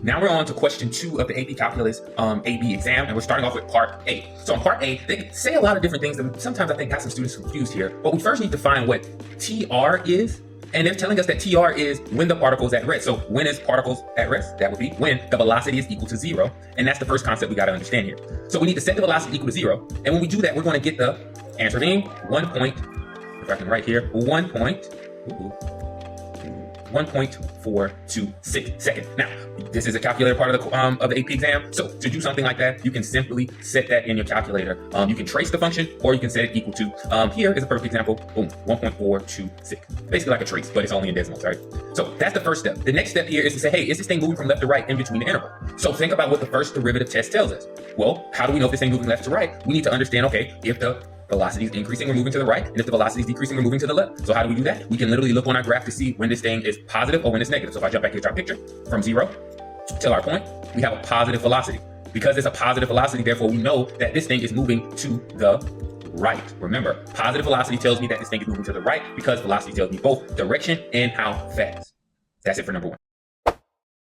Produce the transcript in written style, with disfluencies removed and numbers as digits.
Now we're on to question 2 of the AP Calculus AB exam, and we're starting off with part A. So in part A, they say a lot of different things that sometimes I think got some students confused here, but we first need to find what TR is, and they're telling us that TR is when the particle is at rest. So when is particles at rest? That would be when the velocity is equal to 0, and that's the first concept we got to understand here. So we need to set the velocity equal to 0, and when we do that, we're going to get the answer being 1 point, if I can write here, 1.426 seconds. Now, this is a calculator part of the AP exam. So to do something like that, you can simply set that in your calculator. You can trace the function, or you can set it equal to, here is a perfect example, boom, 1.426. Basically like a trace, but it's only in decimals, right? So that's the first step. The next step here is to say, hey, is this thing moving from left to right in between the interval? So think about what the first derivative test tells us. Well, how do we know if this thing moving left to right? We need to understand, okay, if the velocity is increasing, we're moving to the right, and if the velocity is decreasing, we're moving to the left. So how do we do that? We can literally look on our graph to see when this thing is positive or when it's negative. So if I jump back here to our picture, from 0 till our point, we have a positive velocity. Because it's a positive velocity, therefore we know that this thing is moving to the right. Remember, positive velocity tells me that this thing is moving to the right because velocity tells me both direction and how fast. That's it for number 1.